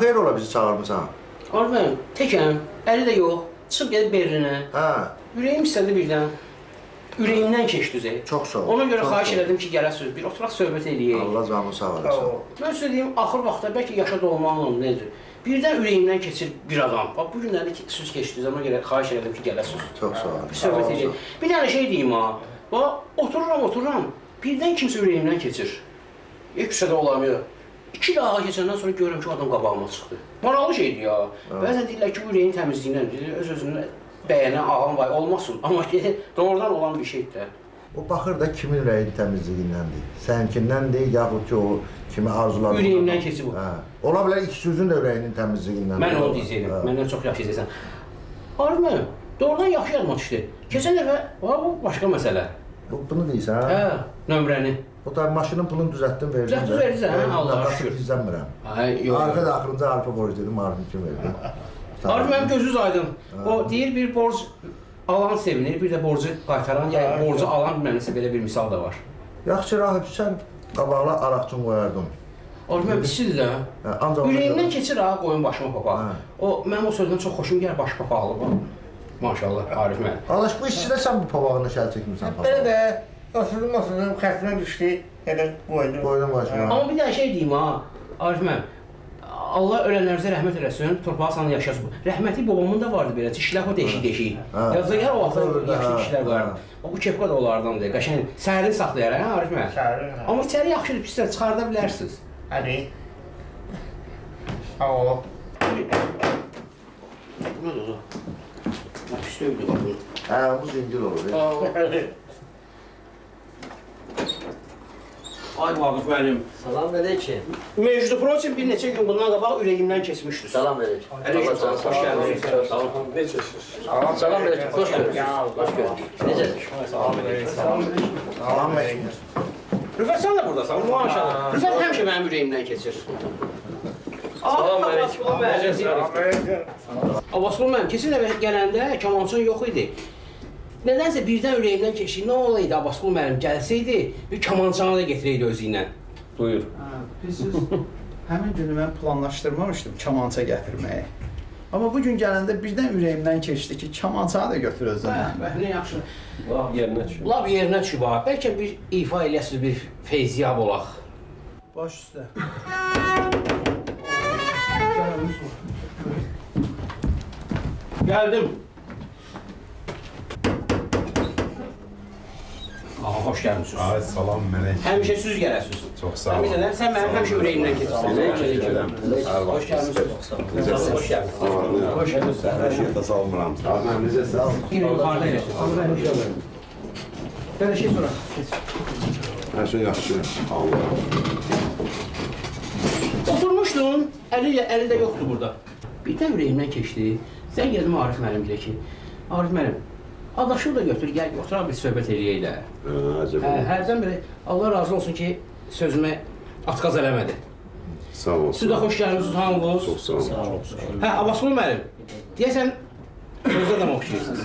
xeyr ola bizi çağırmısan? Arifəm, təkəm, əli də yox, çıxıb gedib Berlinə. Hə. Ürəyim istədi birdən. Ürəyimdən keçdi Zey. Çox sağ ol. Ona görə xahiş elədim ki, gələsiniz, bir oturaq söhbət eləyək. Allah canını sağ olasın. Mən sizə deyim, axır vaxtda bəlkə yaşa dolmağın necə? Birdən ürəyimdən keçir bir adam. Bax, bu günlərdə söz keçdiniz, ona görə xahiş elədim ki, gələsiniz. Çox sağ ol. Bir söhbət eləyək. Bir dənə şey deyim ha. Bax, otururam. Birdən kimsə ürəyimdən keçir. Küçədə olamıyor. 2 daqiqə keçəndən sonra görürəm ki, adam qabağıma çıxdı. Maraqlı şeydir ya. Bəzən deyirlər ki, bu ürəyin təmizliyindən, öz-özünü bəyənən ağam vay olmasın. Amma ki, doğrudan olan bir şeydir də. O baxır da kimin ürəyin təmizliyindəndir. Səninkindəndir, yaxud ki, o kimi arzular. Ürəyimdən keçib o. Ola bilər ikisinin də ürəyinin təmizliyindəndir. Mən onu deyəcəyim, məndən çox yaxşı deyəcəksən. Arif mənim, doğrudan yaxşı yadıma düşdü. Keçən dəfə, bu başqa məsələ. Bunu deyirsən? Hə, nömrəni. O da maşının pulunu düzəltdim, verdim. Düzəltdin, verirsən, Allah'a şükür. İzlənmirəm. Ay, yox. Arifə də axırıncı Arifə borc dedim, Arifə kim verdi? Arif mənim gözünüz aydın. O deyir bir borc alan sevinir, bir də borcu qaytaran, yəni borcu alan bilməmsə belə bir misal da var. Yaxşı Rahib, sən qabaqla araqçın qoyardın. Arif mənim pisidir də. Ürəyimdən keçir ha, qoyun başıma papaq. O, mənim o sözdən çox xoşum gəlir, başı papaqlı var. Maşallah, Arif mənim. Alış, bu işçidə sən bu papağını şəl çəkmirsən papaq. Belə də, oturdum, xəstəmə düşdü, elə qoydum. Qoydum başına. Amma bir dənə şey deyim ha, Arif mənim. Allah ölənlərinizə rəhmət eləsin, torpağı sana yaşasın. Rəhmətli babamın da vardı belə, şiləf o deşik. Yazıqlar o vaxtda yaşlı kişilər var. Bu kepka da onlardandır, qəşəng. Səhərini saxlayar, hə Arif mənim? Səhərini. Amma içəri yaxşıdır, pislər, çıxarda bilərsiniz. Hadi. Sağ ol. Bu nədir o? Pis dövdü bax bunu. Hə, bu zincir olur. Ay Vaqif mənim. Salam aleyküm. Mevcudu protein bir neçə gün bundan qabaq ürəyimdən keçmişdir. Salam aleyküm. Aleyküm, xoş gəldiniz. Sağ olun. Necəsiniz? Salam aleyküm. Xoş gəldiniz. Xoş gördük. Necəsiz? Salam aleyküm. Salam aleyküm. Rüfət sən də buradasan, maşallah. Rüfət həmişə mənim ürəyimdən keçir. Salam aleyküm. Necəsiniz? Abbasqulu mənim, keçən dəfə gələndə kamançın yox idi. Nədənsə birdən ürəyimdən keçdi. Nə olaydı Abbasqulu mənim gəlsəydi, bir kamançanı da getirəydi özü ilə. Buyur. Bilirsiniz, həmin günü mən planlaşdırmamışdım kamança gətirməyi. Amma bu gün gələndə birdən ürəyimdən keçdi ki, kamançanı da götür özünlə. Nə yaxşı. Lap yerinə düşür. Lap yerinə düşüb ha. Bəlkə bir ifa eləyəsiniz, bir feyziyab olaq. Baş üstə. Gəldim. Xoş gəlmişsiniz. Ay, salam mələk. Həmişə siz gələsiniz. Çox sağ olun. Həmişə sən mənim həmişə ürəyimdən keçirsən. Xoş gəlmisiniz. Xoş gəldiniz. Xoş gəldiniz. Hər şeydə salmıram. Mən bizə sağ ol. Bir yuxarıda eləsin. Belə şey sonra. Hər şey yaxşı. Allah. Oturmuşdun, əli də yoxdur burada. Birdən ürəyimdən keçdi. Sən gəldim Arif mənim bilə ki, Arif mənim, adaşını da götür, gəl, oturaq bir söhbət eləyək də. Hərdən biri, Allah razı olsun ki, sözümə atqaz eləmədi. Sağ olsun. Siz də xoş gəlmişsiniz, hamınız. Çox sağ olun. Hə, Abbasqulu mənim, deyəsən, sözdə də mı oxşayırsınız?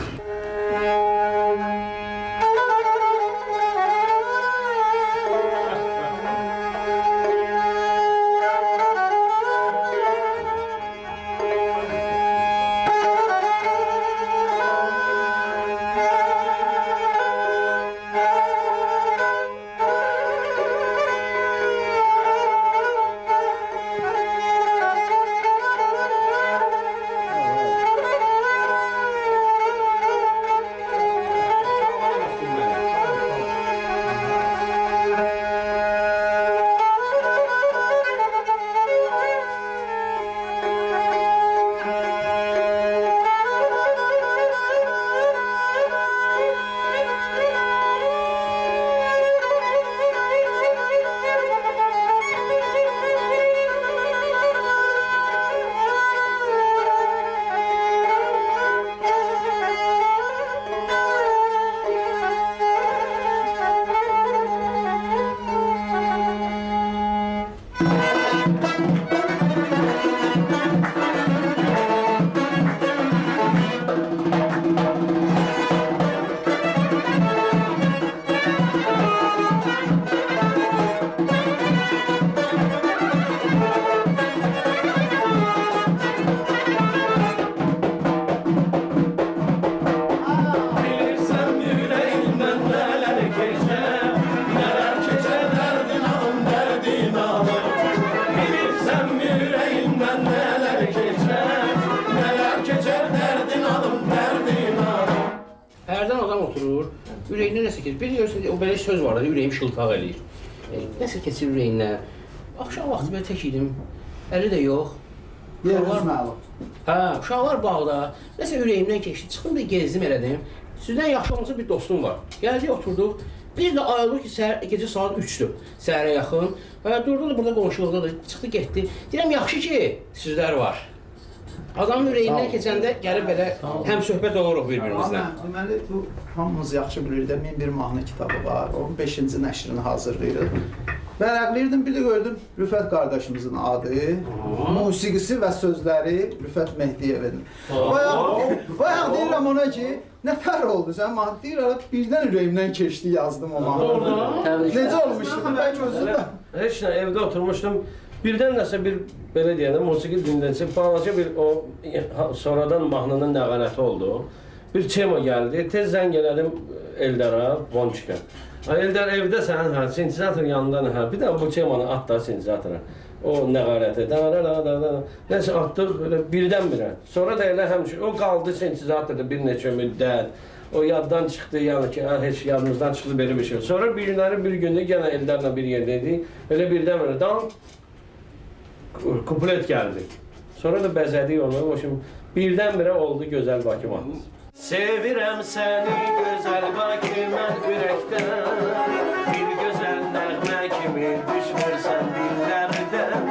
ürəyindən nəsə keçir. Bir görürsən, o belə söz var da, ürəyim şıltaq eləyir. Nəsə keçir ürəyindən. Axşam vaxtı belə tək idim, əli də yox. Yeriniz məlum. Hə, uşaqlar bağda. Nəsə ürəyimdən keçdi, çıxdım da gezdim elədim. Sizdən yaxşı olmasa bir dostum var. Gəldik, oturduq. Bir də ayıldı ki, gecə saat 3-dür, səhərə yaxın. Durdu da burada qonşuluqda da, çıxdı, getdi. Deyirəm, yaxşı ki, sizlər var. Adamın ürəyindən keçəndə gəlib belə həm söhbət oluruq bir-birimizlə. Deməli, bu hamımız yaxşı bilir də 1001 mahnı kitabı var. Onun 5-ci nəşrini hazırlayırıq. Vərəqləyirdim, bir də gördüm Rüfət qardaşımızın adı, musiqisi və sözləri Rüfət Mehdiyevin. Bayaq deyirəm ona ki, nə tər oldu sən? Deyirəm, birdən ürəyimdən keçdi, yazdım o mahnı. Necə olmuşdu? Bəlkə özü də. Heç nə, evdə oturmuşdum. Birdən nəsə bir, belə deyəndə, musiqi dinlənsə, balaca bir o, sonradan mahnının nəğanəti oldu. Bir tema gəldi, tez zəng elədim Eldara, Bonçika. Eldar evdəsən, hə, sintezator yanından, hə, bir də bu temanı at da sintezatora. O nəğanəti, nəsə atdıq, birdən-birə. Sonra da elə həmişə, o qaldı sintezatorda bir neçə müddət. O yaddan çıxdı, yəni ki, heç yadımızdan çıxdı belə bir şey. Sonra bir günü yenə Eldarla bir yerdəydik, elə birdən-birə, kuplet gəldi. Sonra da bəzədik onu, o şimdi birdən-birə oldu Gözəl Bakı mahnısı. Sevirəm səni gözəl Bakı mən ürəkdən, bir gözəl nəğmə kimi düşmürsən dillərdən.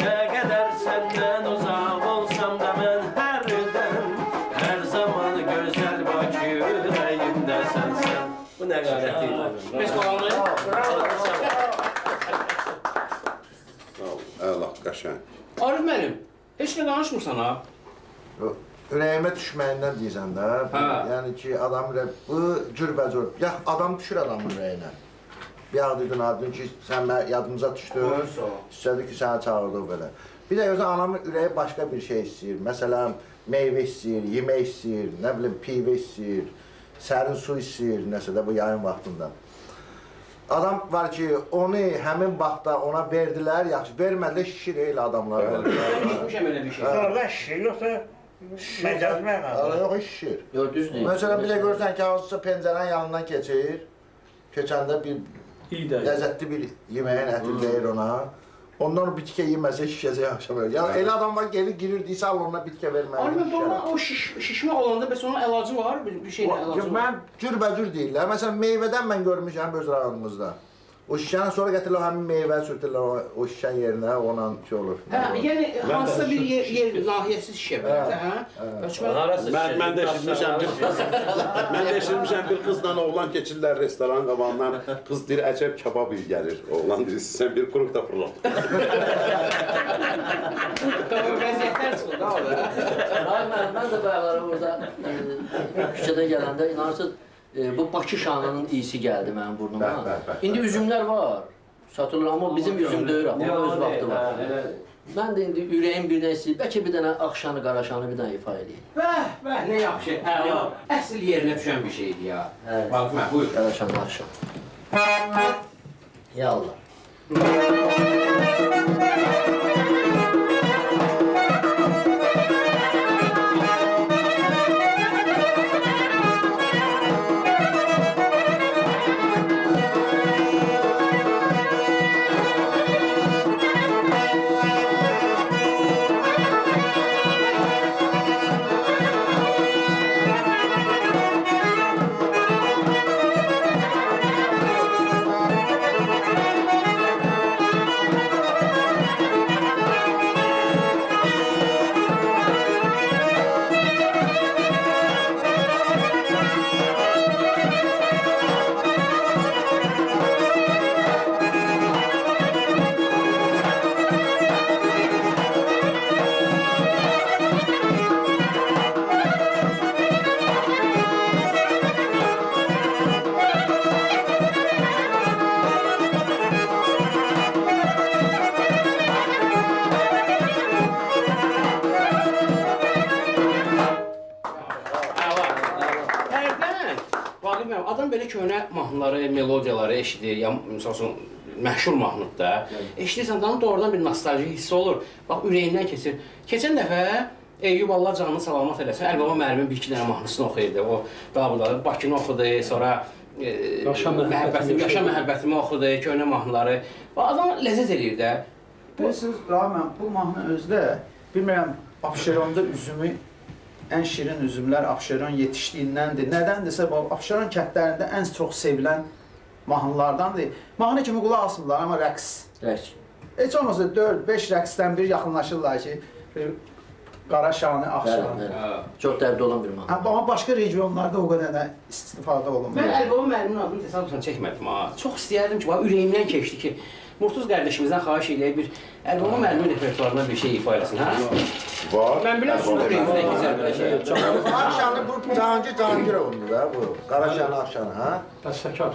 Nə qədər səndən uzaq olsam da mən hərdən, hər zaman gözəl Bakı ürəyimdəsən sən. Bu nə qərəti idi? Biz qalanı. Əla, qəşəng. Arif mənim, heç nə danışmırsan ha? Ürəyimə düşməyindən deyirsən də, yəni ki, adam bu cürbəcür, adam düşür adamın ürəyinə. Bir yağ dedin, adın ki, sən yadımıza düşdün, istədik ki, səni çağırdıq belə. Bir də özü anamın ürəyi başqa bir şey istəyir, məsələn, meyvə istəyir, yemək istəyir, nə bilim, pivə istəyir, sərin su istəyir, nəsə də bu yayın vaxtında. Adam var ki, onu həmin vaxtda ona verdilər, yaxşı, vermədilər, şişir elə adamlar var. Görmüşəm elə bir şey. Orada şişir, yoxsa məcaz mənada? Yox, şişir. Yox, düz deyil. Məsələn, bir də görürsən ki, hansısa pəncərənin yanından keçir, keçəndə bir ləzzətli bir yeməyin əti deyir ona. Ondan o bitkə yeməsə şişəcək axşam öyle. Yəni elə adam var gelir girir deyirsə onuna bitkə verməli. Arif doğrudan o şişmə olanda bəs onun əlacı var, bir şeylə əlacı var. Mən cürbəcür deyirlər. Məsələn meyvədən mən görmüşəm öz rayonumuzda. O şişəni sonra gətirirlər həmin meyvə sürtürlər o şişən yerinə, onunla şey olur. Hə, yəni hansısa bir yer nahiyəsiz şişə belə, hə? Mən də eşitmişəm bir qızla oğlan keçirlər restoran qabağından. Qız deyir, əcəb kebab iyi gəlir. Oğlan deyir, sən bir quruq da fırlat. Vəziyyətlər çıxır da orada. Mən də bayaqları orada küçədə gələndə inanırsınız, bu Bakı şanının iyisi gəldi mənim burnuma. İndi üzümlər var, satılır, amma bizim üzüm deyir, amma öz vaxtı var. Mən də indi ürəyim bir dənə istəyir, bəlkə bir dənə Ağşanı, Qaraşanı bir dənə ifa edeyim. Bəh, nə yaxşı, əla. Əsl yerinə düşən bir şeydir ya. Bax, buyur. Qaraşanı, Ağşan. Ya Allah. Adam belə köhnə mahnıları, melodiyaları eşidir, ya məsələn məşhur mahnıdır da. Eşidirsən, adamın doğrudan bir nostalji hissi olur. Bax, ürəyindən keçir. Keçən dəfə Eyyub Allah canını salamat eləsin, Əlibaba müəllimin bir-iki dənə mahnısını oxuyurdu. O, Bakını oxudu, sonra yaşa məhəbbətimi oxudu, köhnə mahnıları. Və adam ləzzət eləyir də. Bilirsiniz, Rahman, bu mahnı özdə, bilmirəm, Abşeronda üzümü, ən şirin üzümlər Abşeron yetişdiyindəndir. Nədəndirsə, Abşeron kəndlərində ən çox sevilən mahnılardandır. Mahnı kimi qulaq asmırlar, amma rəqs. Heç olmasa 4-5 rəqsdən bir yaxınlaşırlar ki, Qara şanı, Ağşanı. Çox dəbdə olan bir mahnı. Amma başqa regionlarda o qədər də istifadə olunmur. Mən Əlibaba müəllimin adını təsadüfən çəkmədim ha. Çox istəyərdim ki, ürəyimdən keçdi ki, Murtuz qardaşımızdan xahiş edək bir Əlibaba müəllimin repertuarına bir şey ifa eləsin, hə? Var. Mən bilirəm, sizin ürəyimizdən keçər belə şey. Ağşanı bu Cahangirovundur da bu. Qara şanı, Ağşanı, hə? Bəstəkar.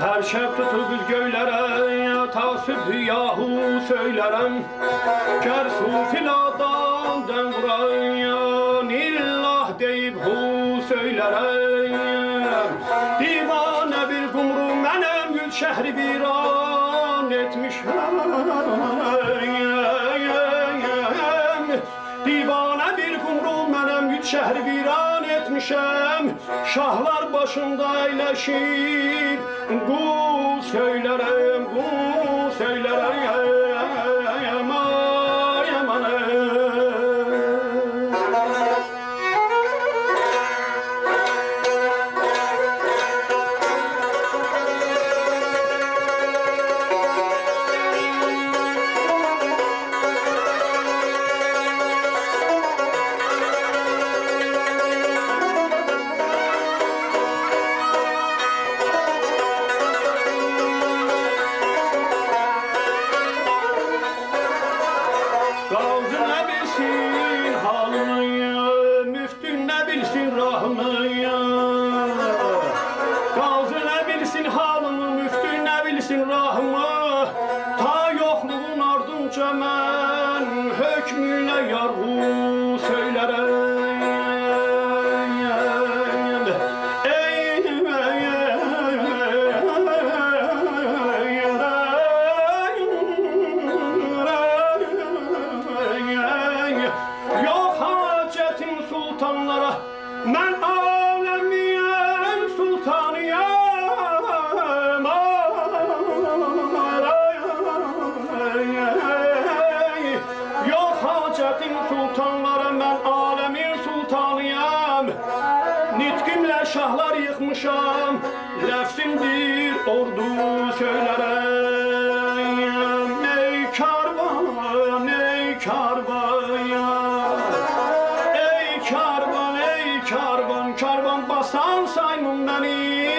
Her şef tutup biz göylere tasip yahu söylerem. Ker sufiladan den vurayan illah deyip hu söylerem. Divane bir kumru menem gül şehri viran etmişem. Divane bir kumru menem gül şehri viran etmişem. Şahlar başında eyleşip gu söylerim, gu söylerim. Şahlar yıkmışam, lefsimdir ordu söylerem. Ey karvan, ey karvan ya. Ey karvan, ey karvan, karvan basan saymun beni.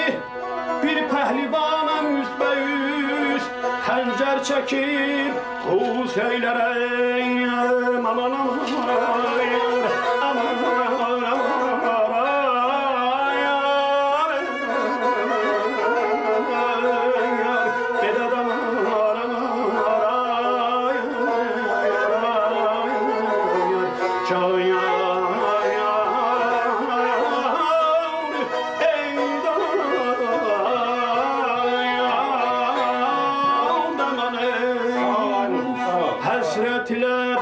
Bir pehlivanam yüzbeyüz, xəncər çekip hu söylerem. Aman aman aman aman. Hasret ile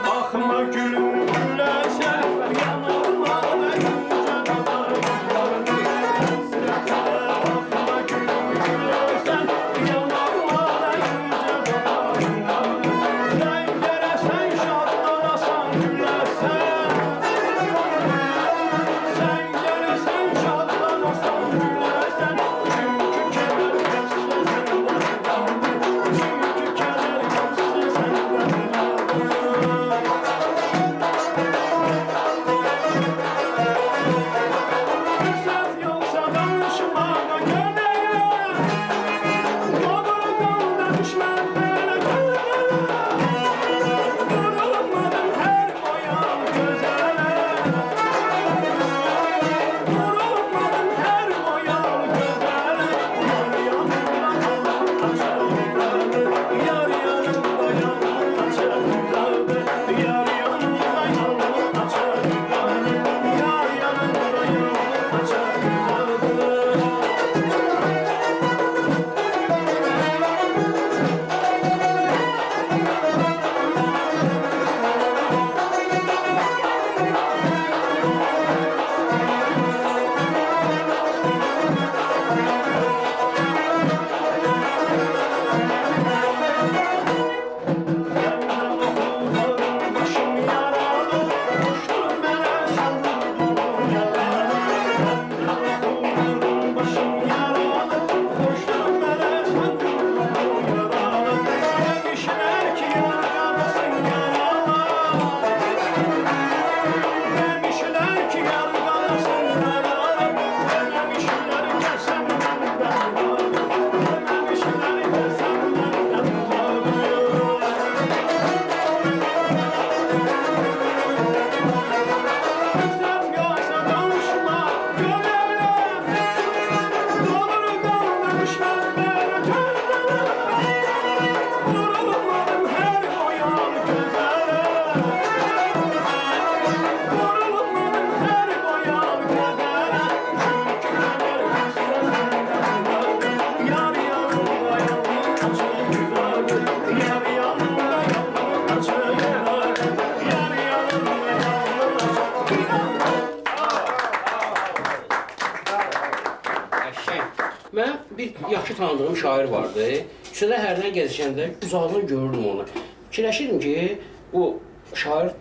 Mən bir yaxşı tanıdığım şair vardı. Küçədə hərdən gəzişəndə uzaqdan görürdüm onu. Fikirləşirdim ki, bu şair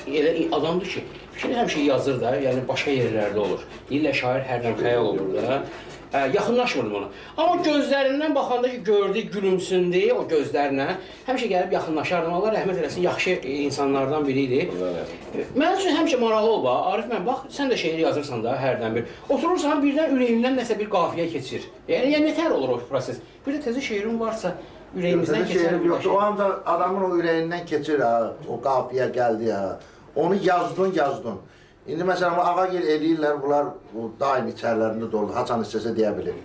elə adamdır ki, fikri həmişə yazır da, yəni başqa yerlərdə olur. Deyirlər şair hərdən xəyal olur da. Yaxınlaşmırdım ona. Amma gözlərindən baxanda ki, gördü, gülümsündü o gözlərlə. Həmişə gəlib yaxınlaşardım. Allah rəhmət eləsin, yaxşı insanlardan biri idi. Mənim üçün həmişə maraqlı ol bax. Arif mən bax, sən də şeir yazırsan da hərdən bir. Oturursan birdən ürəyindən nəsə bir qafiyə keçir. Yəni nətər olur o proses? Bir də təzə şeirin varsa ürəyimizdən keçər. Yoxdur, o ancaq adamın o ürəyindən keçir ha, o qafiyə gəldi ha. Onu yazdın. İndi məsələn, Ağagil eləyirlər, bunlar daim içərlərində dolu, haçan istəsə deyə bilir.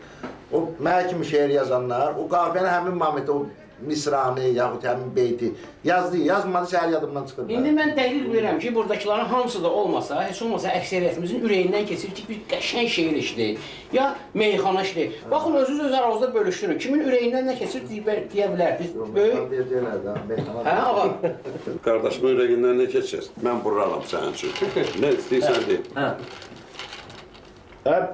O, mənə kimi şeir yazanlar, o qafiyəni həmin momenti, o misranı, yaxud həmin beyti yazdı, yazmadı, səhər yadımdan çıxır. İndi mən dəqiq bilirəm ki, buradakiların hamısı da olmasa, heç olmasa əksəriyyətimizin ürəyindən keçir ki, bir qəşəng şeir işdir, ya meyxana işdir. Baxın, özünüz öz aranızda bölüşdürün. Kimin ürəyindən nə keçir deyə bilər. Biz böyük... Hə, ağa? Qardaşımın ürəyindən nə keçir? Mən buralam sənin üçün. Nə istəyirsən deyim.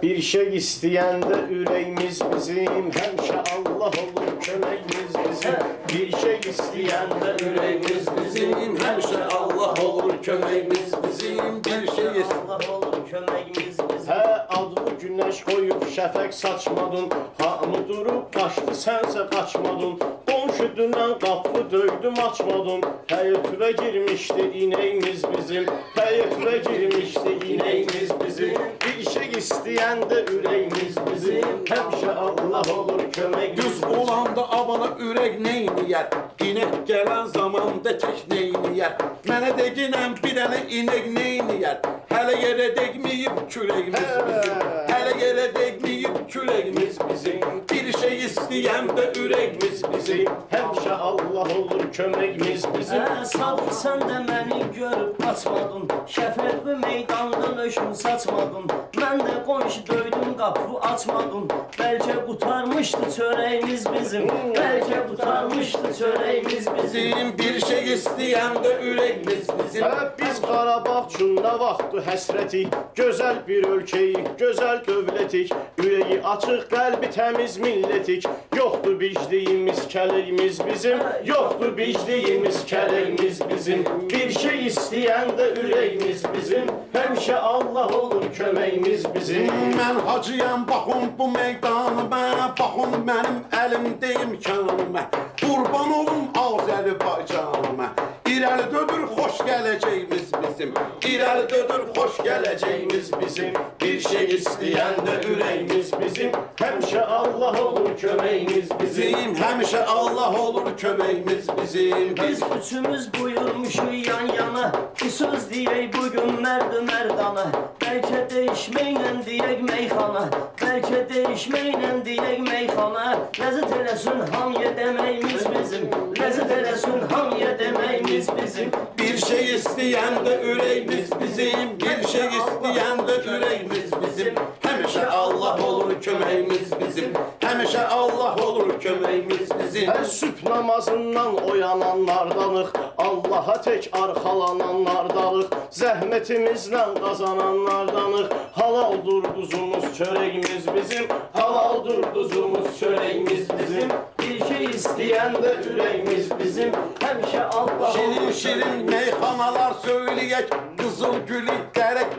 Bir şey istəyəndə ürəyimiz bizim, həmişə Allah olur köməyimiz bizim. Bir şey istəyəndə ürəyimiz bizim, həmişə Allah olur köməyimiz bizim. Bir şey Allah olur köməyimiz bizim. Hə, adlı günəş qoyub şəfəq saçmadın, hamı durub qaçdı, sənsə qaçmadın. Qonşu dünən qapı döydüm, açmadın. Həyətvə girmişdi inəyimiz bizim, həyətvə girmişdi inəyimiz bizim. Bir şey istəyəndə ürəyimiz bizim, həmişə Allah olur köməyimiz. Düz olanda abana ürək neyniyər? İnək gələn zamanda tək neyniyər? Mənə deginən bir dənə inək neyniyər? Hələ yerə degməyib kürəyimiz bizim, hələ yerə degməyib kürəyimiz bizim. Bir şey istəyəndə ürəyimiz bizim, Həmişə Allah olur köməyimiz bizim. Sağ ol, sən də məni görüb açmadın, şəfəqli meydandan öşüm saçmadın. Mən də qonşu döydüm, qapı açmadın. Bəlkə qutarmışdı çörəyimiz bizim, bəlkə qutarmışdı çörəyimiz bizim. Bir şey istəyəndə ürəyimiz bizim. Biz Qarabağ üçün nə vaxtı həsrətik, gözəl bir ölkəyik, gözəl dövlətik, ürəyi açıq, qəlbi təmiz millətik. Yoxdur bicdiyimiz, kələyimiz bizim, yoxdur bicdiyimiz, kələyimiz bizim. Bir şey istəyəndə ürəyimiz bizim, həmişə Allah olur köməyimiz bizim. Mən hacıyam, baxın bu meydanıma, baxın mənim əlimdəyim imkanıma. Qurban olum Azərbaycanıma. İrəli dödür, xoş gələcəyimiz bizim. İrəli dödür, xoş gələcəyimiz bizim. Bir şey istəyəndə ürəyimiz bizim, Həmişə Allah olur köməyimiz bizim. Həmişə Allah olur köməyimiz bizim. Biz üçümüz buyurmuşuq yan yana, bir söz deyək bugün mərd mərdana. Bəlkə dəyişməklə deyək meyxana, bəlkə dəyişməklə deyək meyxana. Ləzzət eləsin hamıya deməyimiz bizim, ləzzət eləsin hamıya deməyimiz bizim. Bir şey istəyəndə ürəyimiz bizim, bir şey istəyəndə ürəyimiz bizim. Həmişə Allah olur köməyimiz bizim, həmişə Allah olur köməyimiz bizim. Hər sübh namazından oyananlardanıq, Allaha tək arxalananlardanıq, zəhmətimizlə qazananlardanıq. Halaldır duzumuz, çörəyimiz bizim, halaldır duzumuz, çörəyimiz bizim. Bir şey İstəyəndə ürəyimiz bizim, həmişə Allah Şirin olur. şirin meyxanalar söyləyək, qızıl gülü gərək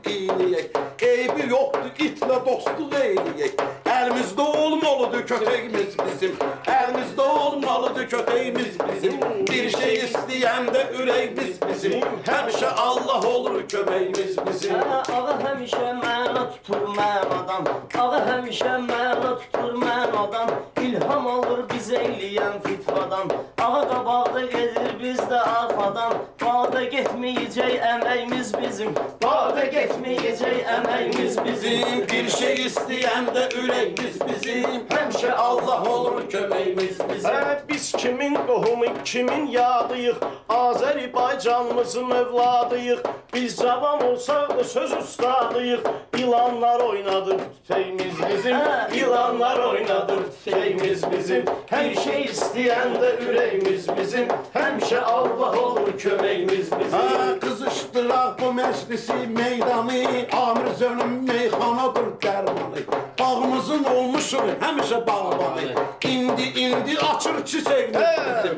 iynəyək. Eybi yoxdur, itlə dostluq eyləyək. Əlimizdə olmalıdır kötəyimiz bizim, əlimizdə olmalıdır kötəyimiz bizim. Bir şey istəyəndə ürəyimiz bizim, həmişə Allah olur köməyimiz bizim. Ağa həmişə məna tutur mənadan, ağa həmişə məna tutur mənadan. İlham alır biz eyləyən fitvadan, ağa qabaqda gedir biz də arxadan. Bağda getməyəcək əməyimiz bizim, bağda getməyəcək əməyimiz bizim. Bir şey istəyəndə ürəyimiz bizim, həmişə Allah olur köməyimiz bizim. Biz kimin qohumu, kimin yadıyıq, Azərbaycanımızın övladıyıq. Biz cavan olsaq da söz ustadıyıq, İlanlar oynadır tütəyimiz bizim, İlanlar oynadır tütəyimiz bizim. Hər şey istəyəndə ürəyimiz bizim, həmişə Allah olur köməyimiz bizim. Qızışdıraq bu məclisi meydanı, Amir Zönüm meyxanadır dərmanı. Bağımızın olmuşuq həmişə bağ-bağ. İndi açır çiçəyimiz bizim.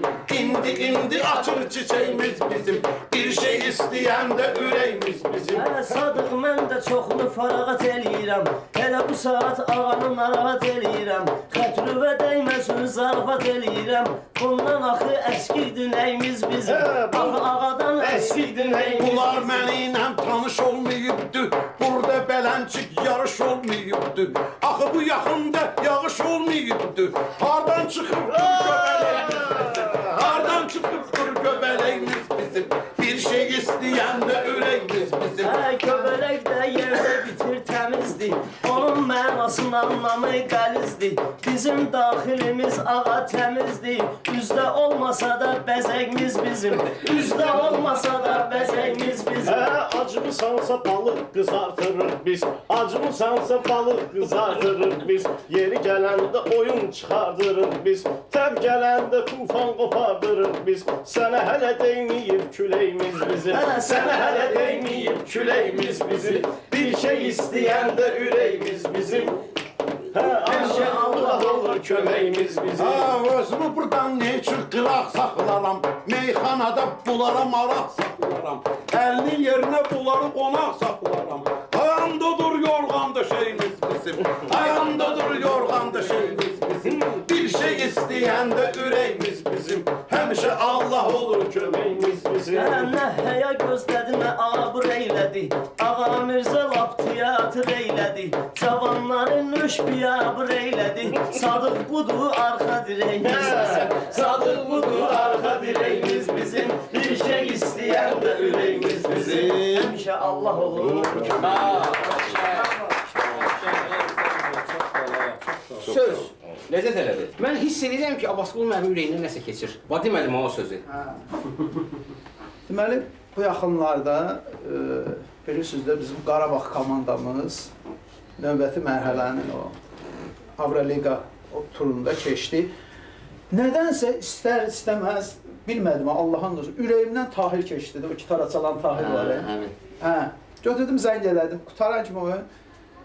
İndi açır çiçəyimiz bizim. Bir şey istəyəndə ürəyimiz bizim. Sadıq mən də çoxunu fərağat eləyirəm. Elə bu saat ağanı narahat eləyirəm. Xətrüvə dəyməsin zarafat eləyirəm. Bundan axı əskikdir nəyimiz bizim. Axı ağadan əskikdir nəyimiz. Bunlar mənimlə tanış olmayıbdı. Burada bələnçik yarış olmayıbdı. Axı bu yaxında yağış olmayıbdı. Hardan çıxıb göbələyimiz bizim. Hardan çıxıb göbələyimiz bizim. Bir şey istəyəndə ürəyimiz bizim. Göbələk də yerdə bitir təmizdir. Onun mənasının anlamı qəlizdir. Bizim daxilimiz ağa təmizdir. Üzdə olmasa da bəzəyimiz bizim. Üzdə olmasa da bəzəyimiz bizim. Acımısansa balıq qızartırıq biz. Acımısansa balıq qızartırıq biz. Yeri gələndə oyun çıxardırıq biz. Təb gələndə tufan qopardırıq biz. Sənə hələ değməyib küləyimiz bizim. Sənə hələ değməyib küləyimiz bizim. Bir şey istəyəndə ürəyimiz bizim. Ancaq Allah olur köməyimiz bizim. Özümü buradan ne üçün qıraq saxlaram? Meyxanada bunlara maraq saxlaram. Əlinin yerinə bunları qonaq saxlaram. Ayağımdadır yorğan döşəyimiz bizim. Ayağımdadır yorğan döşəyimiz bizim. Bir şey istəyəndə ürəyimiz bizim. Həmişə Allah olur köməyimiz bizim. Nə həya gözlədi, nə abır eylədi. Ağa Mirzə lap tiyatr eylədi. Cavanların nüş biyabır eylədi. Sadıq budur, arxa dirəyimiz bizim. Sadıq budur, arxa dirəyimiz bizim. Bir şey istəyəndə ürəyimiz bizim. Həmişə Allah olur. Söz. Ləzzət elədi. Mən hiss edirəm ki, Abbasqulu mənim ürəyindən nəsə keçir. Va demədim o sözü. Deməli, bu yaxınlarda bilirsiniz də bizim Qarabağ komandamız növbəti mərhələnin o Avroliqa turunda keçdi. Nədənsə istər-istəməz bilmədim, Allahın dostu, ürəyimdən Tahir keçdi də, o gitara çalan Tahir var ya. Götürdüm, zəng elədim, qutaran kimi oyun.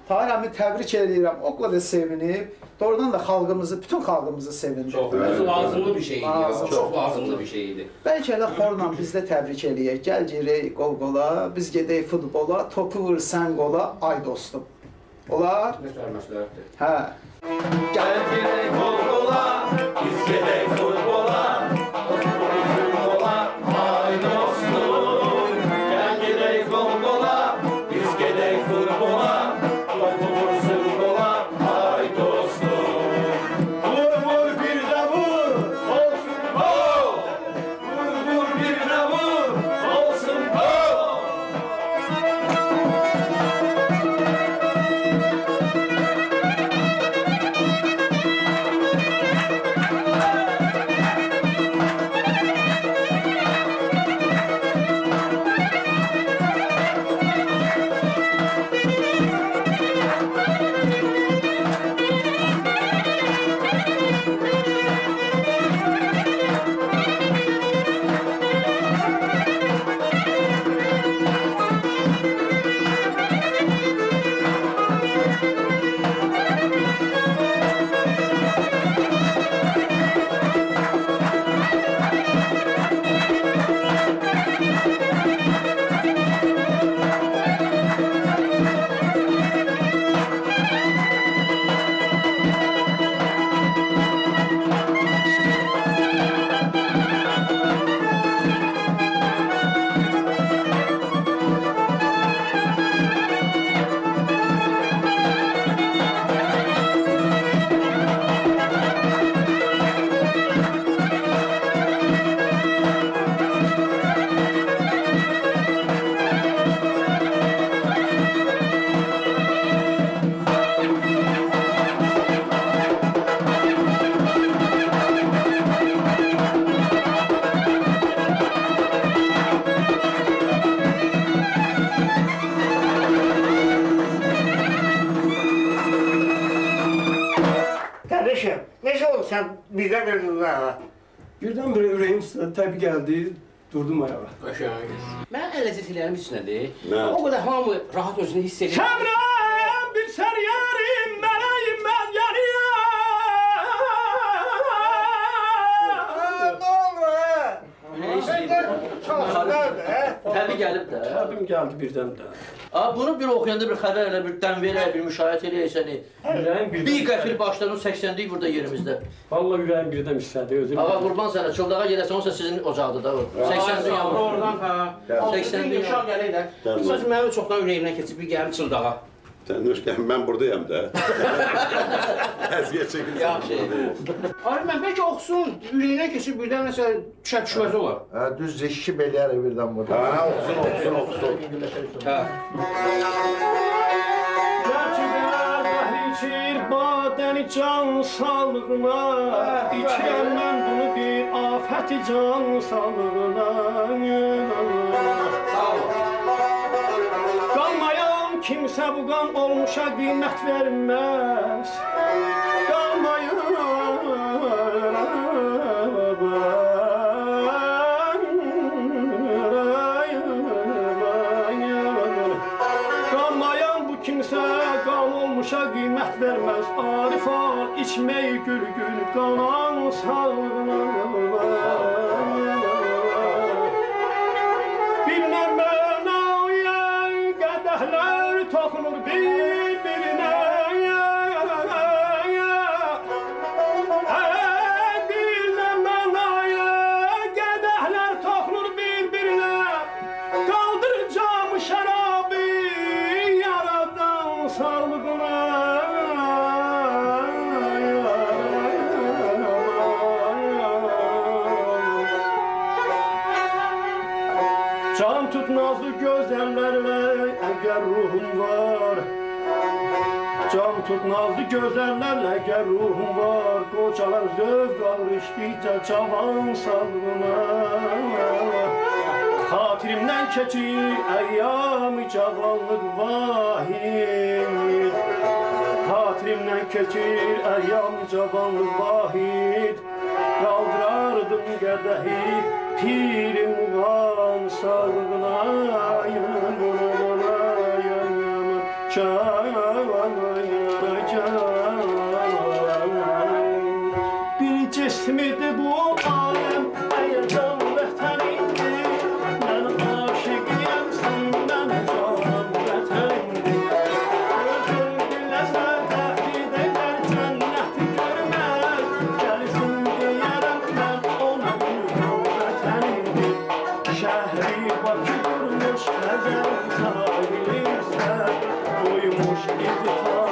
Tahir əmi təbrik edirəm, o qədər sevinib. Doğrudan da xalqımızı, bütün xalqımızı sevindir. Çox lazımlı bir şey idi ya, çox lazımlı bir şey idi. Bəlkə də xorla biz də təbrik eləyək. Gəl girək qol-qola, biz gedək futbola, topu vur sən qola, ay dostum. Olar? Məsləhətdir. Hə. Gəl girək qol-qola, biz gedək futbola. Topu vur qola, ay dostum. Gəl girək qol-qola, biz gedək futbola. Topu vursun qola, ay dostum. Vur bir də vur, olsun gol. Vur bir də vur, olsun gol. Qardaşım, necə oldu sən birdən öldün ha? Birdən-birə ürəyim təbii gəldi, durdum ayağa. Qəşəng. Mən ləzzətlərim içindədir. Nə? O qədər hamı rahat özünü hiss edir. Kəmrəm, bir sən yarim, mələyim mən yariyəm. Ürəyim gəldi birdən də. Bunu bir oxuyanda bir xəbər elə bir dəm verək, bir müşahidə eləyək səni. Ürəyim birdən. Bir qəfil başlarının 80-lik burada yerimizdə. Vallahi ürəyim birdən istədi özüm. Ağa qurban sənə, çıldağa gedəsən olsa sizin ocaqdır da o. 80-lik yanı. Oradan hə. 80-lik Yaşar gələk də. Məsələn mənim çoxdan ürəyimdən keçib bir gəlim çıldağa. Sən nöşkən, mən buradayam da. Əziyyət çəkilsin. Yaxşı. Arif mən bəlkə oxusun, ürəyindən keçib birdən nəsə düşməz olar. Hə, düz 2 milyar birdən burada. Ha, oxusun. Hə. Gerçekten içir badəni can sağlığına İçirəm mən bunu bir afəti can sağlığına Sağ ol. Qalmayan kimsə bu qan olmuşa qiymət verməz Qalmayan bu kimsə qan olmuşa qiymət verməz Arif al, içməyi gül-gül qanan sağlığına Bilmem ben ağayan qədəhlər toxunur bir-birinə Bilmem ben ağayan qədəhlər toxunur bir-birinə Qaldıracağım şərabı yaradan sağlığına Can tut nazlı gözəllərlə əgər ruhum var Can tut nazlı gözəllərlə əgər ruhum var Qocalar zövq alır içdikcə cavan sağlığına Xatirimdən keçir əyyam-ı cavanlıq vahid Xatirimdən keçir əyyam-ı cavanlıq vahid Qaldırardım qədəhi pirim uğan sağlığına Bir cismidir bu alem eğer can behterindir Ben aşıqıyam səndən canım behterindir Gözün biləsə təhdid edər cənnəti görmək Gəlsin deyərəm mən ona gülüm vətənindir Şəhri Bakı qurmuş Həzər sahilinsə Qoymuş iqtitar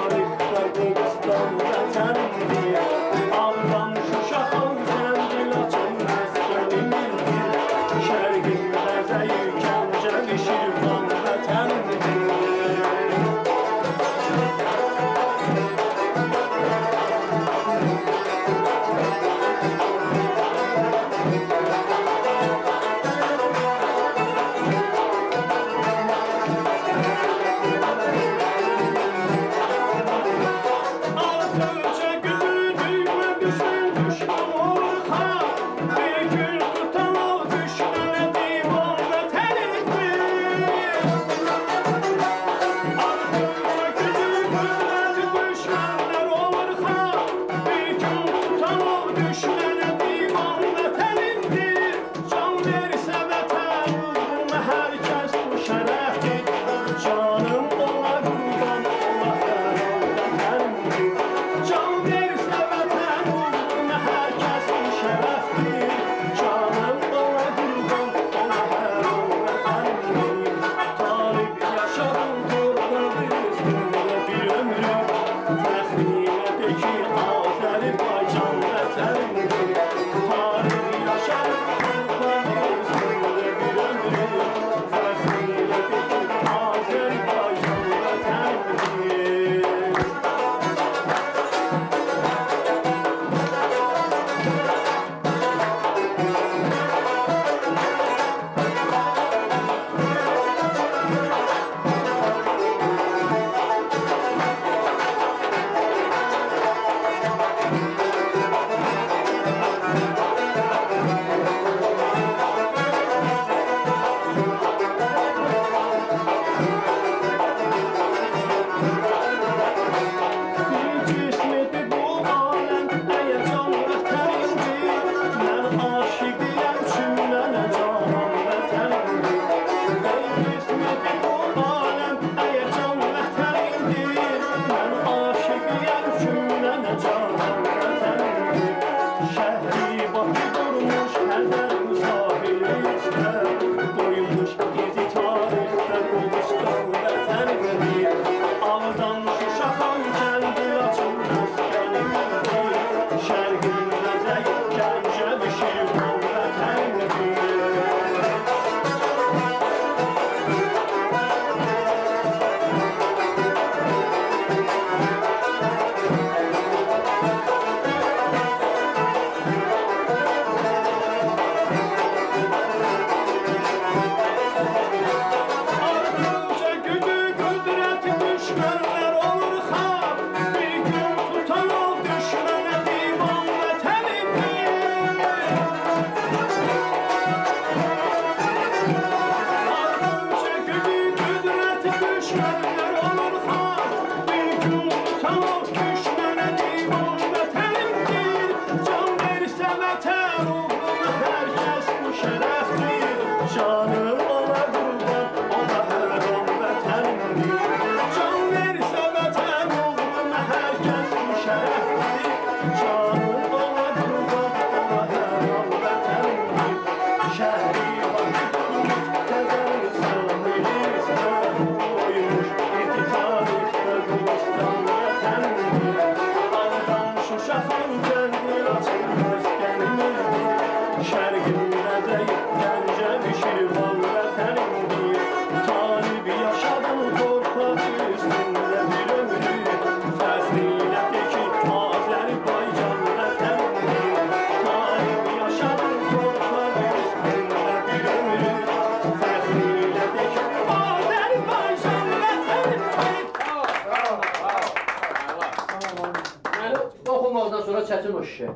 oradan sonra çətin o şişə.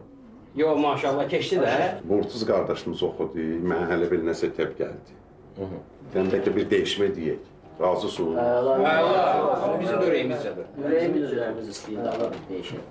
Yo maşallah keçdi də. Murtuz qardaşımız oxudu, mənə hələ bir nəsə təb gəldi. Sən bəlkə bir dəyişmə deyək. Razısın? Bizim də ürəyimizcədir. Ürəyimiz istəyir daha dəyişir.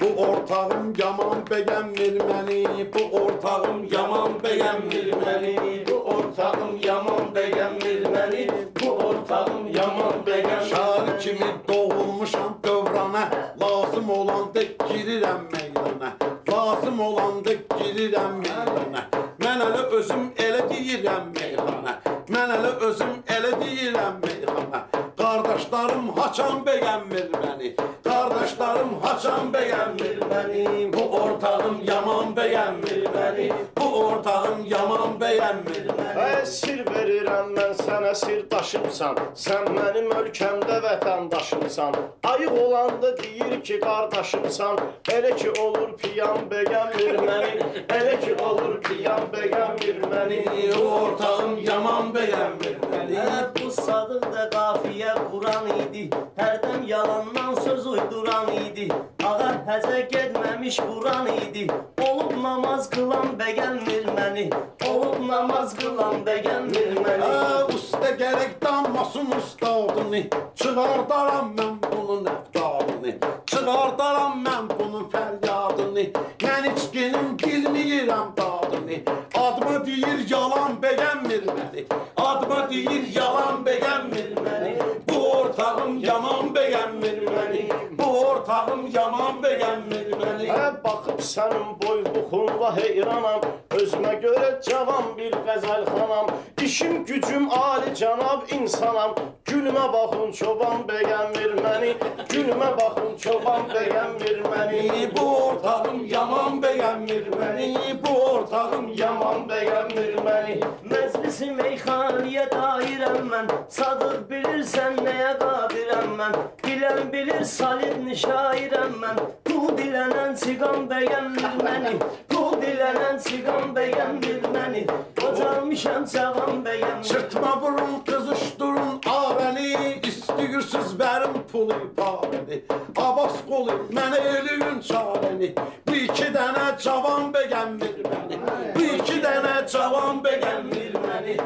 Bu ortağım yaman bəyənmir məni, bu ortağım yaman bəyənmir məni, bu ortağım yaman bəyənmir məni, bu ortağım yaman bəyənmir. Şar kimi doğulmuşam dövrana, lazım olanda girirəm meydana, lazım olanda girirəm meydana. Mən hələ özüm elə deyirəm meyxana, mən hələ özüm elə deyirəm meyxana. Qardaşlarım haçan bəyənmir məni, qardaşlarım haçan bəyənmir məni, bu ortağım yaman bəyənmir məni, bu ortağım yaman bəyənmir məni. Sir verirəm mən sənə sirdaşımsan, sən mənim ölkəmdə vətəndaşımsan. Ayıq olanda deyir ki qardaşımsan, elə ki olur piyan bəyənmir məni, elə ki olur piyan bəyənmir məni, Bu ortağım yaman bəyənmir məni. Bu Sadıq da qafiyə quran idi, hərdən yalandan söz uyduran idi. Ağa həcə getməmiş Quran idi, olub namaz qılan bəyənmir məni, olub namaz qılan bəyənmir məni. Usta gərək danmasın ustadını, çıxardaram mən bunun əfdadını, çıxardaram mən bunun fəryadını. Mən içkinin bilməyirəm dadını, adıma deyir yalan bəyənmir məni, adıma deyir yalan bəyənmir məni. Bu ortağım yaman bəyənmir məni, bu ortağım yaman bəyənmir məni. Baxıb sənin boyluğunla heyranam, özümə görə cavan bir qəzəlxanam. İşim gücüm ali cənab insanam, günümə baxın çoban bəyənmir məni, günümə baxın çoban bəyənmir məni. Bu ortağım yaman bəyənmir məni, bu ortağım yaman bəyənmir məni. Məclisi meyxaniyə dairəm mən, Sadıq bilirsən nəyə qadirəm mən, bilən bilir solidni şairəm mən. Pul dilənən siqam bəyənmir məni, pul dilənən siqam bəyənmir məni, qocalmışam cavan bəyənmir. Sırtıma vurun, qızışdırın avəni, istəyirsiniz verin pulu parəni. Abbas qolu, mənə eləyin çarəni, bu iki dənə cavan bəyənmir məni, bu iki dənə cavan bəyənmir məni.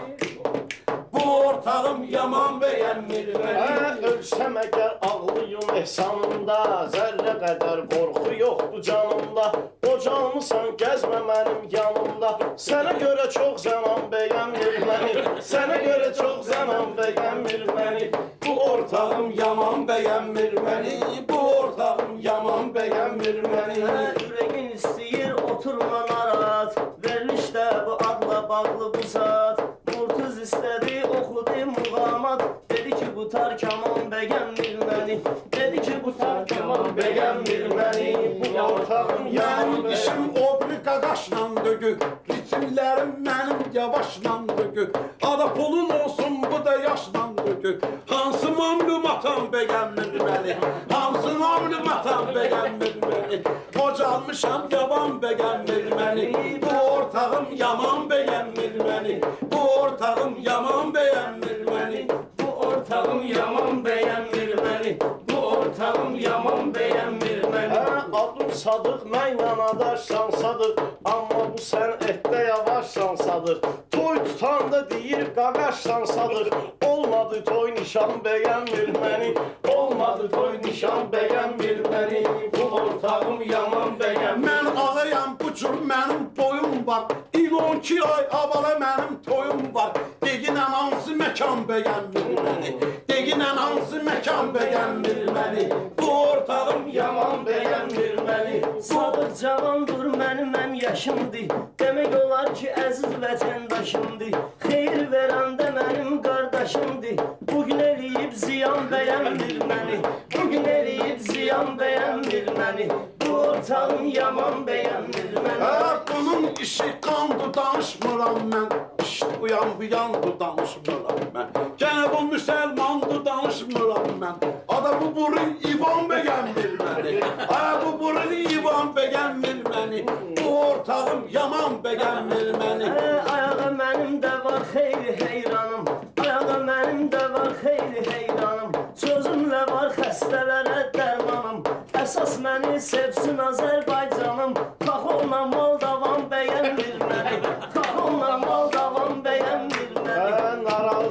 Bu ortağım yaman bəyənmir məni. Ölsəm əgər ağlıyım ehsanında, zərrə qədər qorxu yoxdur canımda. Qocalmısan gəzmə mənim yanımda, sənə görə çox zaman bəyənmir məni, sənə görə çox zaman bəyənmir məni. Bu ortağım yaman bəyənmir məni, bu ortağım yaman bəyənmir məni. Ürəyin istəyir oturma narahat, verilişdə bu adla bağlı bu saat. Murtuz istədi oxudu muğamat, dedi ki bu tar kaman bəyənmir məni, dedi ki bu tar kaman bəyənmir məni. Bu ortağım yaman Mənim işim o bir qaqaşla dögü, ritimlərim mənim yavaşla dögü. Ada pulun olsun bu da yaşla dögü. Hansı mamlum atam bəyənmir məni, hansı mamlum atam bəyənmir məni. Qocalmışam yaman bəyənmir məni, bu ortağım yaman bəyənmir məni, bu ortağım yaman bəyənmir məni, bu ortağım yaman bəyənmir məni, bu ortağım yaman bəyənmir məni. Adım Sadıq, mənlə adaşsan Sadıq, amma bu sən etdə yavaşsan Sadıq. Toy tutanda deyir qaqaşsan Sadıq, olmadı toy nişan bəyənmir məni, olmadı toy nişan bəyənmir məni. Bu ortağım yaman bəyənmir. Mən ağayam, bu cür mənim boyum var. İl 12 ay avala mənim toyum var. Deginən hansı məkan bəyənmir məni, deginən hansı məkan bəyənmir məni. Bu ortağım yaman bəyənmir məni. Sadıq cavandır mənim yaşımdır, demək olar ki əziz vətəndaşımdır. Xeyir verəndə mənim qardaşımdır, bugün eləyib ziyan bəyənmir məni, bugün eləyib ziyan bəyənmir məni. Bu ortağım yaman bəyənmir məni. Bunun işi qandı danışmıram mən, İşte uyan bu yandı danışmıram mən. Gene bu müsəlmandı danışmıram mən. Ada bu burun İvan bəyənmir məni, bu burun İvan bəyənmir məni. Bu ortağım yaman bəyənmir məni. Ayağa mənim də var xeyli heyranım, ayağa mənim də var xeyli heyranım.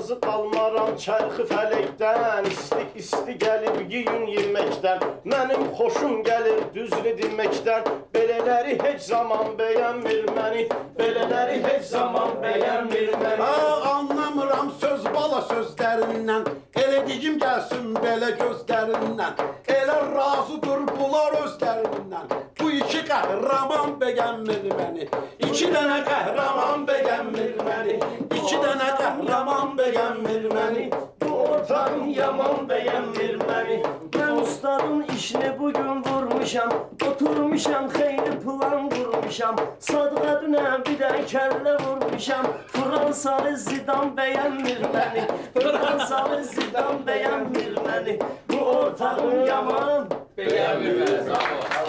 razı qalmaram çarxı fələkdən. İsti gəlib yeyün yeməkdən. Mənim xoşum gəlir düzünü deməkdən. Belələri heç zaman bəyənmir məni. Belələri heç zaman bəyənmir məni. Anlamıram söz bala sözlərindən. Elə deyim gəlsin belə gözlərindən. Elə razıdır bunlar özlərindən. Bu iki qəhrəman bəyənmir məni. İki dənə qəhrəman bəyənmir məni. İki dənə qəhrəman bəyənmir məni. Bu ortağım yaman bəyənmir məni. Mən ustadın işini bugün vurmuşam. Oturmuşam xeyli plan qurmuşam. Sadığa dünən bir də kəllə vurmuşam. Fransalı Zidan bəyənmir məni. Fransalı Zidan bəyənmir məni. Bu ortağım yaman Bəyənmir məni.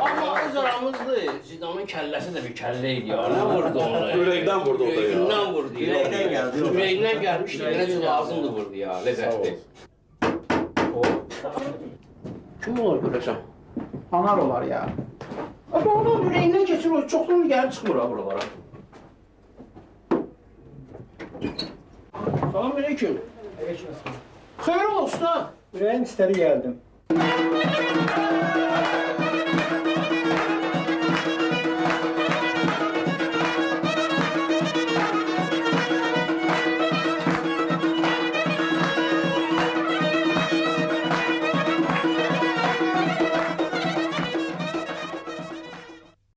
Amma öz aramızdır. Zidanın kəlləsi də bir kəllə idi ya. Nə vurdu onu? Ürəkdən vurdu o da ya. Ürəkdən vurdu ya. Ürəkdən gəldi. Ürəkdən gəlmişdi. Necə lazımdı vurdu ya. Ləzzətli. Kim olur görəsən? Anar olar ya. Amma onun ürəyindən keçir, o çoxdan gəlib çıxmır ha buralara. Salam aleyküm. Xeyr ol usta. Ürəyin istədi gəldim.